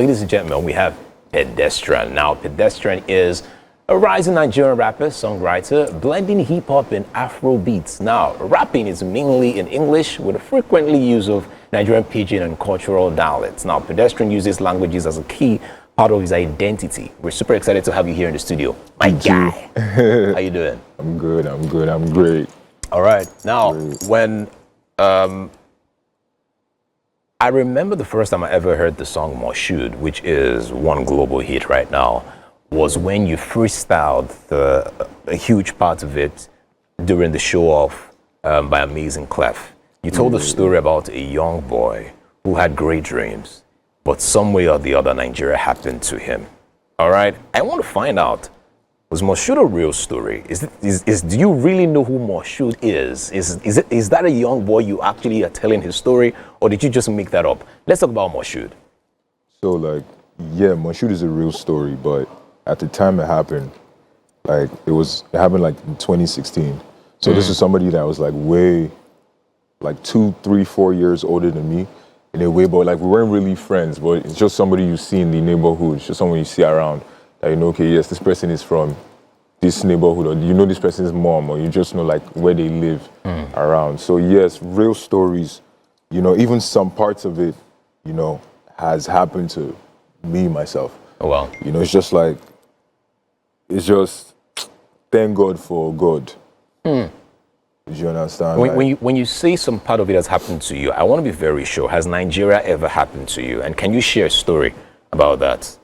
Ladies and gentlemen, we have PDSTRN. Now, PDSTRN is a rising Nigerian rapper, songwriter, blending hip-hop and Afrobeats. Now, rapping is mainly in English with a frequently use of Nigerian pidgin and cultural dialects. Now, PDSTRN uses languages as a key part of his identity. We're super excited to have you here in the studio. My guy, how you doing? I'm good, I'm great. All right. Now, when I remember the first time I ever heard the song Moshood, which is one global hit right now, was when you freestyled a huge part of it during the show off by Amazing Clef. You told a story about a young boy who had great dreams, but some way or the other, Nigeria happened to him. All right. I want to find out, was Moshood a real story? Do you really know who Moshood is? Is that a young boy you actually are telling his story, or did you just make that up? Let's talk about Moshood. So yeah, Moshood is a real story, but at the time it happened, it happened in 2016. So this is somebody that was way 2, 3, 4 years older than me in a way, but we weren't really friends, but it's just somebody you see in the neighborhood. It's just someone you see around. That you know, okay, yes, this person is from this neighborhood, or you know this person's mom, or you just know where they live around. So yes, real stories, even some parts of it, has happened to me, myself. Oh, wow. It's just, thank God for God. Do you understand? When you say some part of it has happened to you, I want to be very sure, has Nigeria ever happened to you? And can you share a story about that?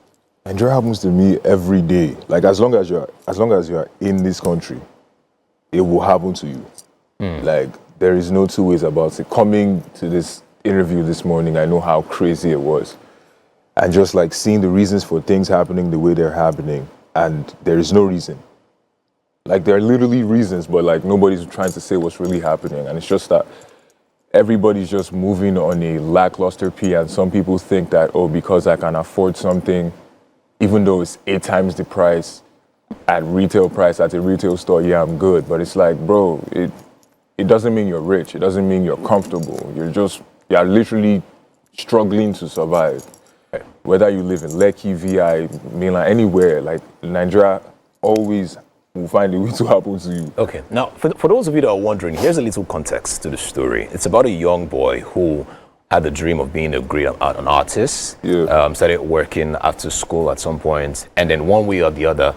Nigeria happens to me every day. As long as you're in this country, it will happen to you. There is no two ways about it. Coming to this interview this morning, I know how crazy it was. And just seeing the reasons for things happening the way they're happening, and there is no reason. There are literally reasons, but nobody's trying to say what's really happening. And it's just that everybody's just moving on a lackluster P, and some people think that, oh, because I can afford something, even though it's 8 times the price at retail price at a retail store, yeah, I'm good. But it's bro, it doesn't mean you're rich. It doesn't mean you're comfortable. You're literally struggling to survive. Whether you live in Lekki, VI, mainland, anywhere, Nigeria always will find a way to happen to you. Okay, now for those of you that are wondering, here's a little context to the story. It's about a young boy who had the dream of being an artist. Yeah. Started working after school at some point, and then one way or the other,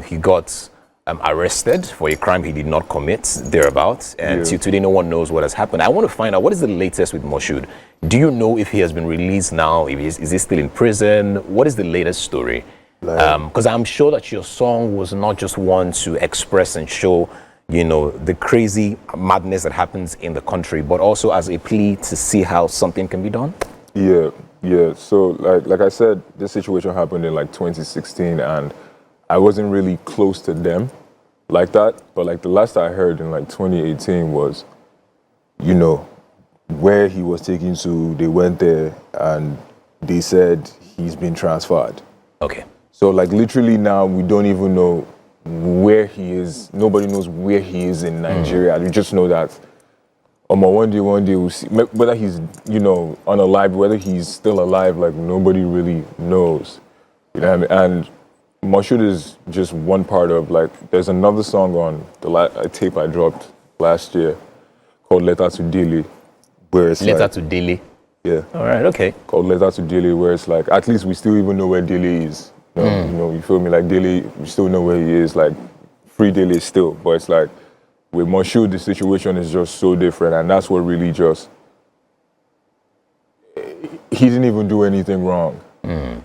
he got arrested for a crime he did not commit, thereabouts, and till today no one knows what has happened. I want to find out, what is the latest with Moshood? Do you know if he has been released now? Is he still in prison? What is the latest story? Because I'm sure that your song was not just one to express and show the crazy madness that happens in the country, but also as a plea to see how something can be done? Yeah. So, like I said, this situation happened in 2016, and I wasn't really close to them like that. But the last I heard in 2018 was, where he was taken to, they went there and they said he's been transferred. Okay. So literally now we don't even know where he is. Nobody knows where he is in Nigeria. We just know that one day we'll see whether he's unalive, whether he's still alive. Nobody really knows. You know what I mean? And Moshood is just one part of there's another song on the tape I dropped last year called Letter to Daily, where it's Letter to Daily. Yeah. All right. Okay. Called Letter to Daily, where it's at least we still even know where Daily is. You feel me? Daily, we still know where he is. Free Daily is still, but it's with Moshood, the situation is just so different, and that's what really just. He didn't even do anything wrong. You know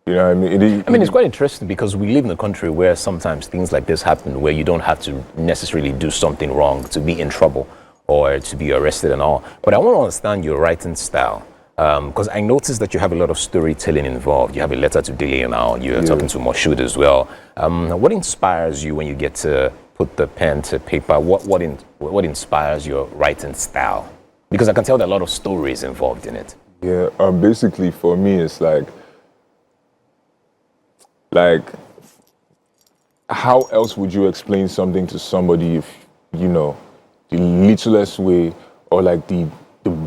what I mean? It's quite interesting because we live in a country where sometimes things like this happen, where you don't have to necessarily do something wrong to be in trouble or to be arrested and all. But I want to understand your writing style. Because I noticed that you have a lot of storytelling involved. You have a Letter to Daily now. You're talking to Moshood as well. What inspires you when you get to put the pen to paper? What inspires your writing style? Because I can tell there are a lot of stories involved in it. Yeah. Basically, for me, it's how else would you explain something to somebody if the littlest way, or the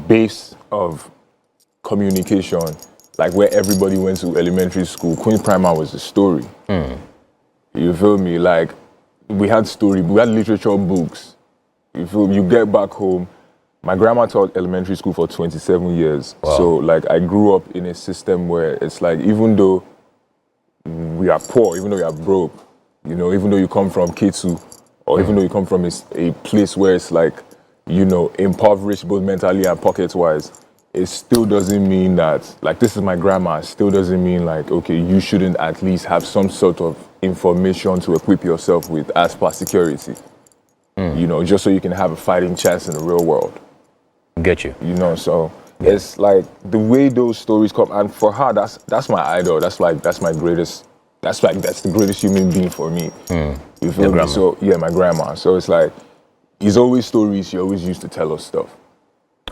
base of communication like where everybody went to elementary school. Queen's Primary was the story. You feel me? Like, we had literature books. You feel me? You get back home. My grandma taught elementary school for 27 years. Wow. So, like, I grew up in a system where it's like, even though we are poor, even though we are broke, you know, even though you come from K2, or even though you come from a place where it's like, you know, impoverished both mentally and pocket-wise, it still doesn't mean that, like, this is my grandma, it still doesn't mean like, okay, you shouldn't at least have some sort of information to equip yourself with as per security. You know, just so you can have a fighting chance in the real world. Get you. You know, so it's like the way those stories come, and for her, that's my idol. That's the greatest human being for me. You feel me? grandma. So yeah, my grandma. So it's like, it's always stories she always used to tell us stuff.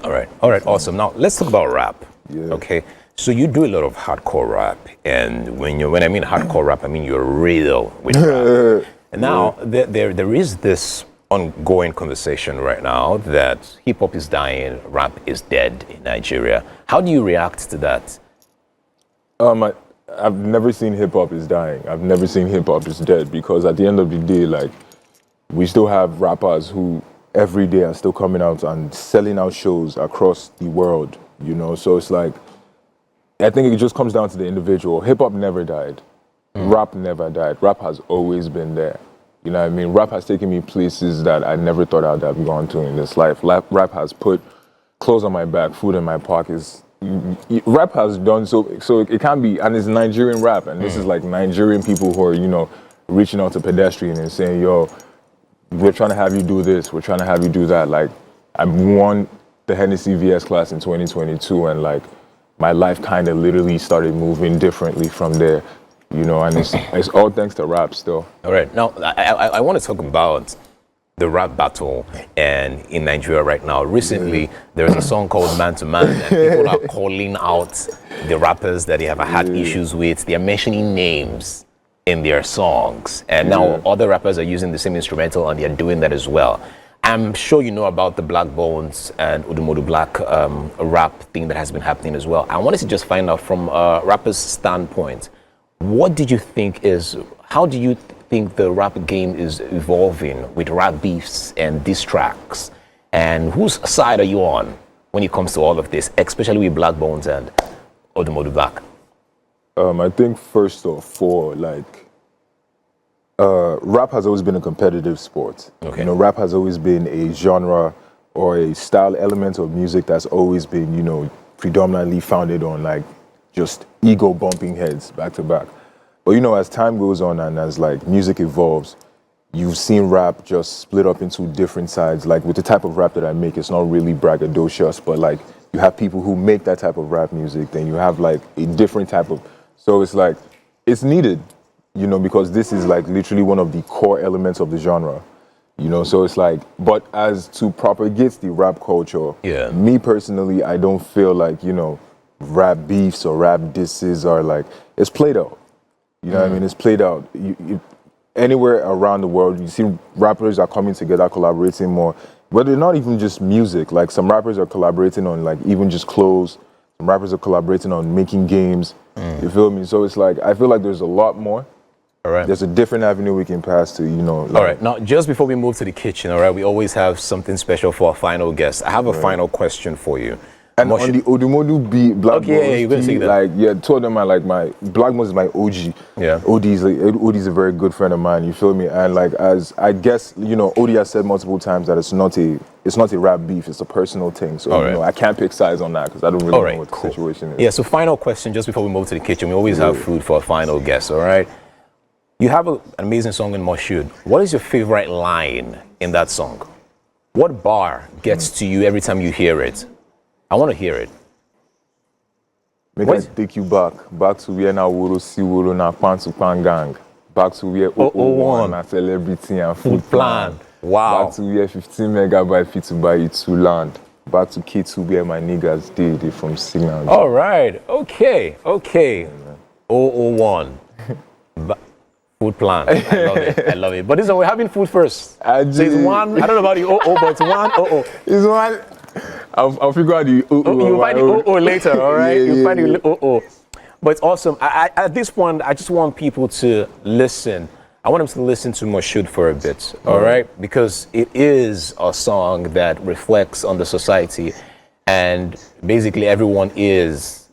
All right, awesome. Now let's talk about rap. Yeah. Okay, so you do a lot of hardcore rap, and when I mean hardcore rap, I mean you're real with rap. And now there is this ongoing conversation right now that hip hop is dying, rap is dead in Nigeria. How do you react to that? I've never seen hip hop is dying. I've never seen hip hop is dead, because at the end of the day, like, we still have rappers who every day are still coming out and selling out shows across the world, you know? So it's like, I think it just comes down to the individual. Hip hop never died. Rap never died. Rap has always been there. You know what I mean? Rap has taken me places that I never thought I'd have gone to in this life. Rap has put clothes on my back, food in my pockets. Rap has done so it can be, and it's Nigerian rap, and this is like Nigerian people who are, you know, reaching out to pedestrian and saying, yo, we're trying to have you do this, we're trying to have you do that. Like, I won the Hennessy VS class in 2022, and like, my life kind of literally started moving differently from there, you know, and it's all thanks to rap still. All right, now I want to talk about the rap battle and in Nigeria right now. Recently, there's a song called Man to Man, and people are calling out the rappers that they have had issues with. They are mentioning names in their songs, and now other rappers are using the same instrumental and they're doing that as well. I'm sure you know about the Black Bones and Udumodu Black rap thing that has been happening as well. I wanted to just find out from a rapper's standpoint, what did you think how do you think the rap game is evolving with rap beefs and diss tracks? And whose side are you on when it comes to all of this, especially with Black Bones and Udumodu Black? I think first off, rap has always been a competitive sport. Okay. You know, rap has always been a genre or a style element of music that's always been, you know, predominantly founded on like just ego bumping heads back to back. But you know, as time goes on and as like music evolves, you've seen rap just split up into different sides. Like with the type of rap that I make, it's not really braggadocious, but like you have people who make that type of rap music, then you have like a different type of, so it's like, it's needed, you know, because this is like literally one of the core elements of the genre, you know, so it's like, but as to propagate the rap culture, me personally, I don't feel like, you know, rap beefs or rap disses are like, it's played out. You know what I mean? It's played out. Anywhere around the world, you see rappers are coming together, collaborating more. But they're not even just music. Like some rappers are collaborating on like even just clothes. Some rappers are collaborating on making games. You feel me? So it's like, I feel like there's a lot more. All right. There's a different avenue we can pass to, you know. Like, all right. Now, just before we move to the kitchen, all right, we always have something special for our final guest. I have a final question for you. And on the Odumodu beat, Black Bones, you're gonna say that. like, two of them are like my, Black Bones is my OG. Yeah. OD's a very good friend of mine, you feel me? And like, as I guess, you know, OD has said multiple times that it's not a rap beef, it's a personal thing. So, you know, I can't pick sides on that because I don't really know what the situation is. Yeah, so final question, just before we move to the kitchen, we always have food for a final guest, all right? You have an amazing song in Moshood. What is your favorite line in that song? What bar gets to you every time you hear it? I want to hear it. Make I take you back to where na woro si woro na pan to pan gang. Back to where 001 na celebrity and food plan. Wow. Back to where 15 megabyte fit to buy you to land. Back to K2 where my niggas they from Signal. All right. Okay. 001. Food plan. I love it. But listen, we're having food first. So it's one, I don't know about the 00, but it's 100. It's one. I'll figure out the You'll find the later, all right? Yeah, You'll find yeah. the But it's awesome. At this point, I just want people to listen. I want them to listen to Moshood for a bit, all right? Because it is a song that reflects on the society, and basically everyone is,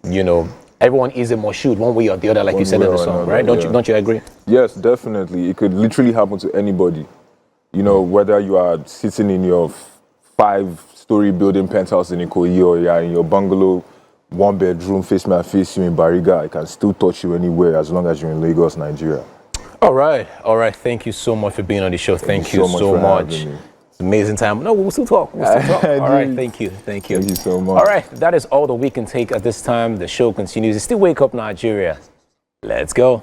everyone is a Moshood one way or the other, like you said in the song, right? Don't you agree? Yes, definitely. It could literally happen to anybody. Whether you are sitting in your 5-story building penthouse in Ikoyi, or you are in your bungalow, 1-bedroom, face me, I face you in Bariga, I can still touch you anywhere as long as you're in Lagos, Nigeria. All right. Thank you so much for being on the show. Thank you so much. It's an amazing time. No, we'll still talk. All right. Thank you. Thank you so much. All right. That is all that we can take at this time. The show continues. It's still Wake Up Nigeria. Let's go.